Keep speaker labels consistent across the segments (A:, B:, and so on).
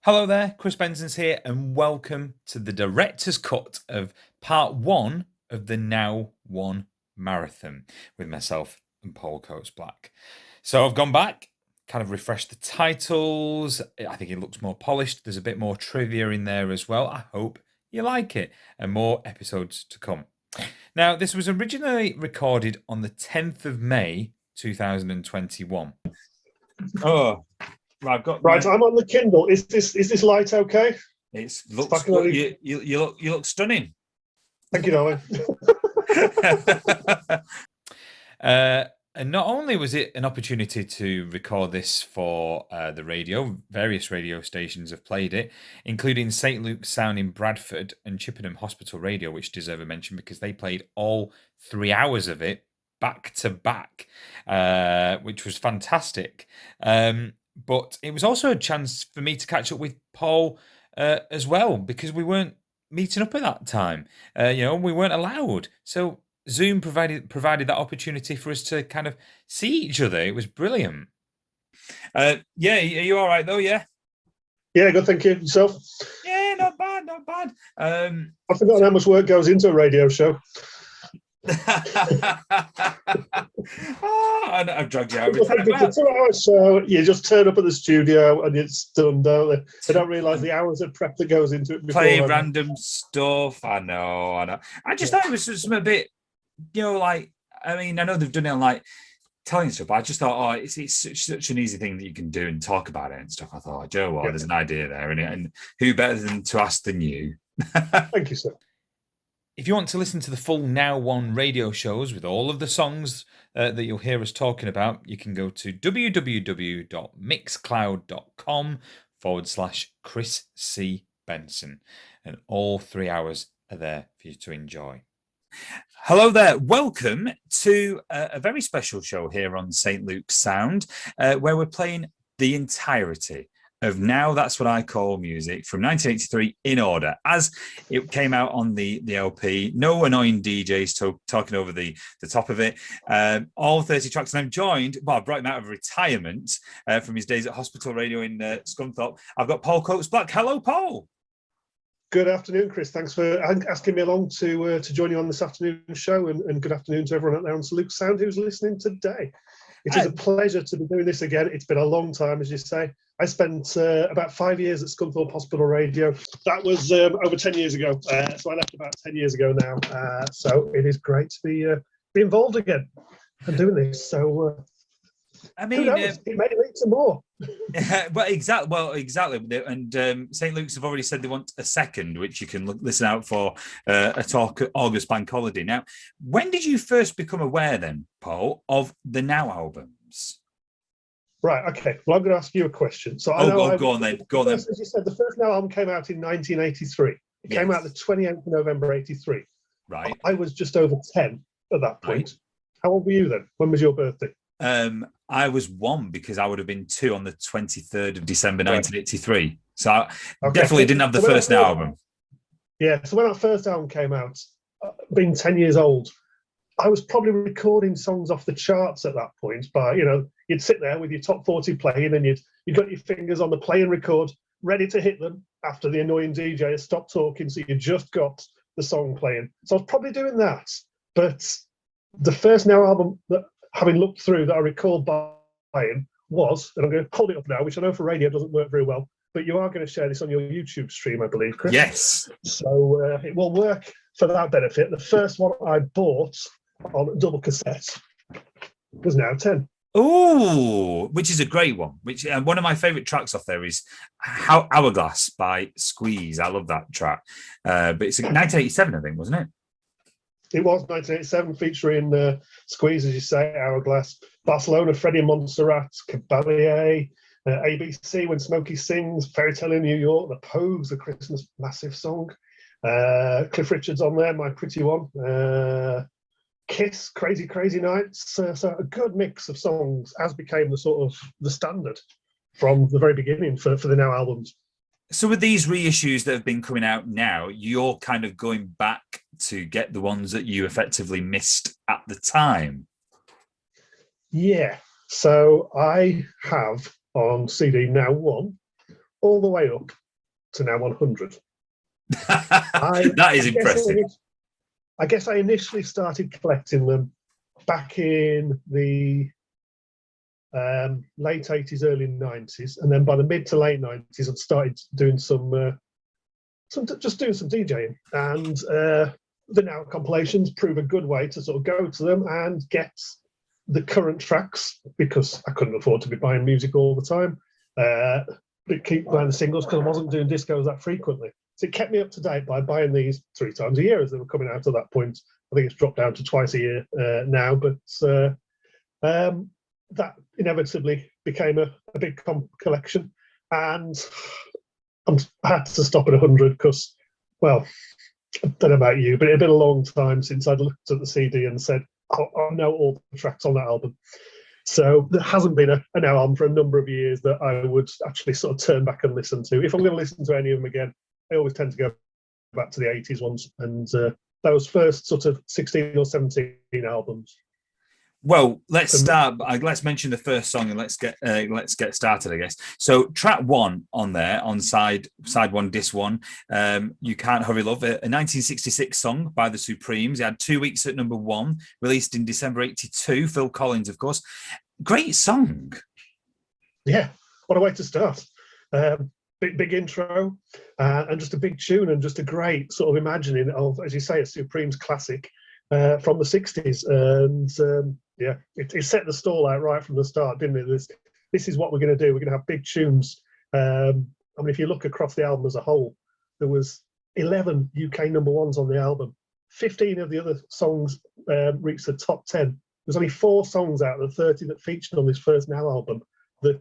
A: Hello there, Chris Benson's here, and welcome to the director's cut of part one of the Now One Marathon with myself and Paul Coates-Black. So I've gone back, kind of refreshed the titles. I think it looks more polished. There's a bit more trivia in there as well. I hope you like it, and more episodes to come. Now, this was originally recorded on the 10th of May 2021.
B: Oh, I've got
C: Right, I'm on the Kindle. Is this light okay?
B: It looks good. You look stunning.
C: Thank you, darling.
A: And not only was it an opportunity to record this for the radio, various radio stations have played it, including St. Luke's Sound in Bradford and Chippenham Hospital Radio, which deserve a mention because they played all 3 hours of it back to back, which was fantastic. But it was also a chance for me to catch up with Paul as well, because we weren't meeting up at that time. We weren't allowed. So Zoom provided that opportunity for us to kind of see each other. It was brilliant.
B: Yeah, are you all right though? Yeah.
C: Yeah, good. Thank you. Yourself?
B: Yeah, not bad, not bad.
C: I've forgotten how much work goes into a radio show.
B: I've dragged you out.
C: It's 2 hours, so you just turn up at the studio and it's done, don't they? They don't realise the hours of prep that goes into it.
B: Play random stuff. I know. I just thought it was some a bit, I know they've done it on like telling stuff, but I just thought, it's such an easy thing that you can do and talk about it and stuff. I thought, Joe, there's an idea there, and who better than to ask than you?
C: Thank you, sir.
A: If you want to listen to the full Now One radio shows with all of the songs that you'll hear us talking about, you can go to www.mixcloud.com/Chris C. Benson. And all 3 hours are there for you to enjoy.
B: Hello there. Welcome to a very special show here on St. Luke's Sound, where we're playing the entirety of Now That's What I Call Music from 1983 in order, as it came out on the LP. No annoying DJs talking over the top of it. All 30 tracks. And I'm joined, I brought him out of retirement from his days at Hospital Radio in Scunthorpe. I've got Paul Coates-Black. Hello, Paul.
C: Good afternoon, Chris. Thanks for asking me along to join you on this afternoon show, and good afternoon to everyone out there on St. Luke's Sound who's listening today. It is a pleasure to be doing this again. It's been a long time, as you say. I spent about 5 years at Scunthorpe Hospital Radio. That was over 10 years ago. So I left about 10 years ago now. So it is great to be involved again and doing this. So
B: I mean,
C: it may lead to more.
B: Exactly. And St. Luke's have already said they want a second, which you can listen out for a talk at August Bank Holiday. Now, when did you first become aware then, Paul, of the Now albums?
C: Right, okay. Well, I'm going to ask you a question. So
B: go on then.
C: As you said, the first Now album came out in 1983. It came out the 28th of November, 83.
B: Right.
C: I was just over 10 at that point. Right. How old were you then? When was your birthday?
B: I was 1 because I would have been 2 on the 23rd of December, 1983. So I definitely didn't have the first Now album.
C: Yeah, so when that first album came out, being 10 years old, I was probably recording songs off the charts at that point. But, you'd sit there with your top 40 playing and you'd got your fingers on the play and record, ready to hit them after the annoying DJ has stopped talking, so you just got the song playing. So I was probably doing that. But the first Now album that, having looked through, that I recall buying was, and I'm going to hold it up now, which I know for radio doesn't work very well, but you are going to share this on your YouTube stream, I believe, Chris.
B: Yes.
C: So it will work for that benefit. The first one I bought on double cassette was Now 10.
B: Oh, which is a great one. Which one of my favourite tracks off there is Hourglass by Squeeze. I love that track. But it's 1987, I think, wasn't it?
C: It was 1987, featuring Squeeze, as you say, Hourglass, Barcelona, Freddie Montserrat, Caballé, ABC, When Smokey Sings, Fairy Tale in New York, The Pogues, the Christmas massive song, Cliff Richard's on there, My Pretty One, Kiss, Crazy Crazy Nights. So a good mix of songs, as became the standard from the very beginning for the Now albums.
B: So with these reissues that have been coming out now, you're kind of going back to get the ones that you effectively missed at the time.
C: Yeah. So I have on CD Now One all the way up to now 100.
B: That is impressive.
C: I guess I initially started collecting them back in the late 80s, early 90s, and then by the mid to late 90s, I'd started doing some DJing, and the now compilations prove a good way to sort of go to them and get the current tracks, because I couldn't afford to be buying music all the time. But keep buying the singles because I wasn't doing discos that frequently. So it kept me up to date by buying these 3 times a year as they were coming out at that point. I think it's dropped down to twice a year now, but that inevitably became a big collection, and I had to stop at 100 because, well, I don't know about you, but it had been a long time since I'd looked at the CD and said, I know all the tracks on that album. So there hasn't been an album for a number of years that I would actually sort of turn back and listen to. If I'm going to listen to any of them again, I always tend to go back to the 80s ones and those first sort of 16 or 17 albums.
B: Well, let's start. Let's mention the first song and let's get started, I guess. So, track 1 on there, on side 1, disc 1, "You Can't Hurry Love," a 1966 song by the Supremes. It had 2 weeks at number 1, released in December '82. Phil Collins, of course. Great song.
C: Yeah, what a way to start. Big intro, and just a big tune, and just a great sort of imagining of, as you say, a Supremes classic from the 60s. And yeah, it set the stall out right from the start, didn't it? This is what we're going to do. We're going to have big tunes. I mean, if you look across the album as a whole, there was 11 UK number ones on the album. 15 of the other songs reached the top 10. There's only 4 songs out of the 30 that featured on this first Now album that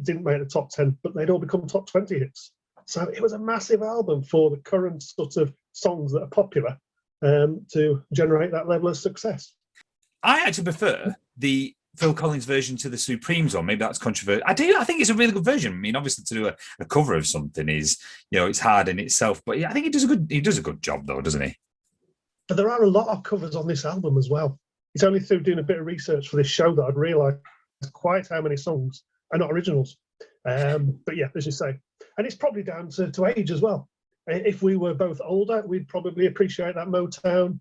C: didn't make the top 10, but they'd all become top 20 hits. So it was a massive album for the current sort of songs that are popular to generate that level of success.
B: I actually prefer the Phil Collins version to the Supremes one. Maybe that's controversial. I think it's a really good version. I mean, obviously to do a cover of something is, it's hard in itself, but yeah, I think he does a good job though, doesn't he?
C: But there are a lot of covers on this album as well. It's only through doing a bit of research for this show that I'd realised quite how many songs are not originals. But yeah, as you say, and it's probably down to age as well. If we were both older, we'd probably appreciate that Motown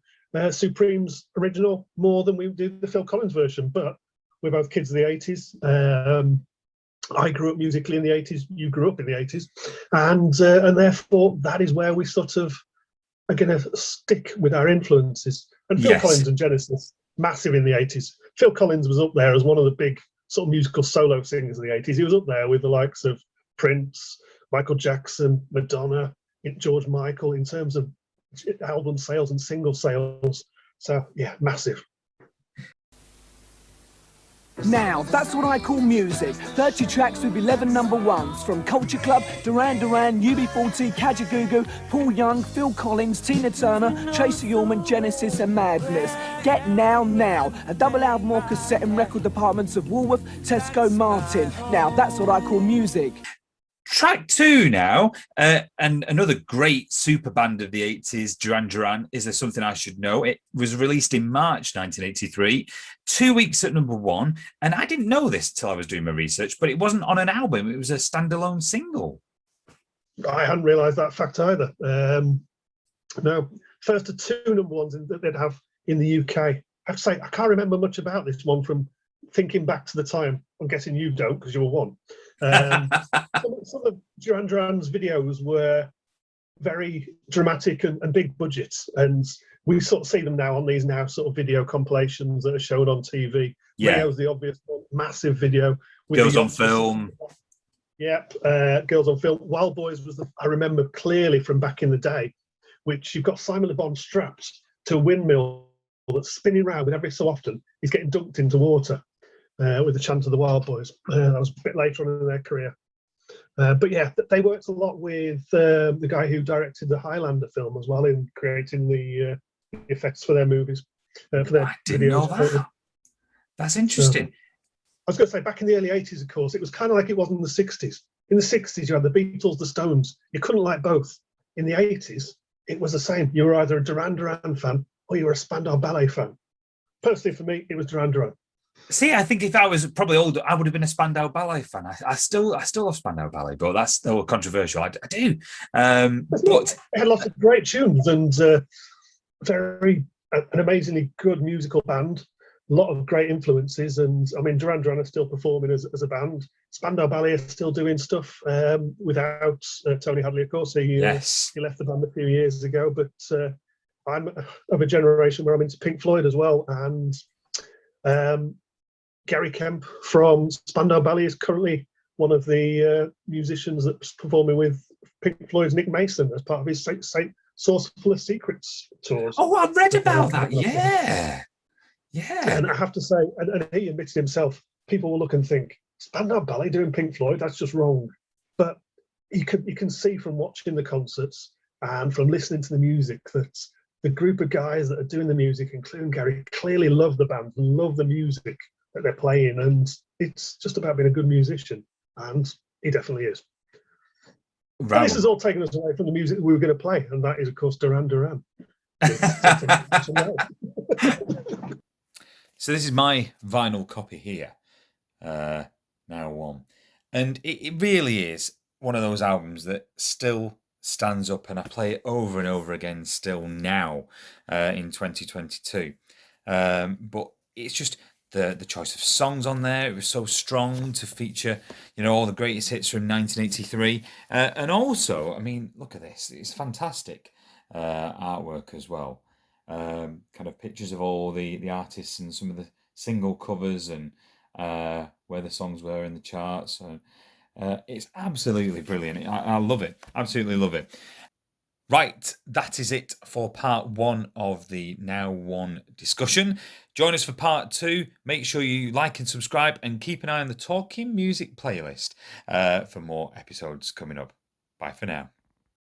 C: Supremes original more than we do the Phil Collins version. But we're both kids of the 80s. I grew up musically in the 80s. You grew up in the 80s, and therefore that is where we sort of are going to stick with our influences. And Phil Collins and Genesis, massive in the 80s. Phil Collins was up there as one of the big sort of musical solo singers of the 80s. He was up there with the likes of Prince, Michael Jackson, Madonna, George Michael in terms of album sales and single sales. So yeah, massive.
D: Now, that's what I call music. 30 tracks with 11 number ones. From Culture Club, Duran, UB40, Kajagoogoo, Paul Young, Phil Collins, Tina Turner, Tracy Ullman, Genesis and Madness. Get Now. A double album or cassette in record departments of Woolworth, Tesco, Martin. Now, that's what I call music.
B: Track 2 now, and another great super band of the 80s, Duran. Is There Something I Should Know? It was released in March 1983, 2 weeks at number 1, and I didn't know this till I was doing my research, but it wasn't on an album, it was a standalone single.
C: I hadn't realised that fact either. No, first of 2 number ones that they'd have in the UK. I have to say, I can't remember much about this one from thinking back to the time. I'm guessing you don't because you were 1. Some of Duran's videos were very dramatic and big budgets, and we sort of see them now on these sort of video compilations that are shown on TV.
B: Yeah,
C: Video's the obvious one, massive video. With
B: Girls on Film.
C: Yep, Girls on Film. Wild Boys was I remember clearly from back in the day, which you've got Simon Le Bon strapped to a windmill that's spinning around, and every so often he's getting dunked into water. With the chant of the Wild Boys. That was a bit later on in their career. But yeah, they worked a lot with the guy who directed the Highlander film as well in creating the effects for their movies. For their
B: I didn't know that. That's interesting.
C: I was going to say, back in the early 80s, of course, it was kind of like it was in the 60s. In the 60s, you had the Beatles, the Stones. You couldn't like both. In the 80s, it was the same. You were either a Duran fan or you were a Spandau Ballet fan. Personally, for me, it was Duran.
B: See, I think if I was probably older, I would have been a Spandau Ballet fan. I still love Spandau Ballet, but that's still controversial. I do. But
C: It had lots of great tunes and an amazingly good musical band. A lot of great influences, and I mean, Duran Duran are still performing as a band. Spandau Ballet are still doing stuff without Tony Hadley, of course. He left the band a few years ago, but I'm of a generation where I'm into Pink Floyd as well, and Gary Kemp from Spandau Ballet is currently one of the musicians that's performing with Pink Floyd's Nick Mason as part of his Saucer Full of Secrets tours.
B: Oh, I've read about that. Yeah.
C: And I have to say, and he admits himself, people will look and think, Spandau Ballet doing Pink Floyd, that's just wrong. But you can see from watching the concerts and from listening to the music that the group of guys that are doing the music, including Gary, clearly love the band and love the music that they're playing, and it's just about being a good musician, and he definitely is. And this has all taken us away from the music that we were going to play, and that is, of course, Duran Duran.
A: So this is my vinyl copy here, Now One, and it really is one of those albums that still stands up, and I play it over and over again still now in 2022. But it's just the choice of songs on there. It was so strong to feature, all the greatest hits from 1983. And also, I mean, look at this. It's fantastic artwork as well. Kind of pictures of all the artists and some of the single covers and where the songs were in the charts. It's absolutely brilliant. I love it. Absolutely love it. Right, that is it for part 1 of the Now One discussion. Join us for part 2. Make sure you like and subscribe and keep an eye on the Talking Music playlist for more episodes coming up. Bye for now.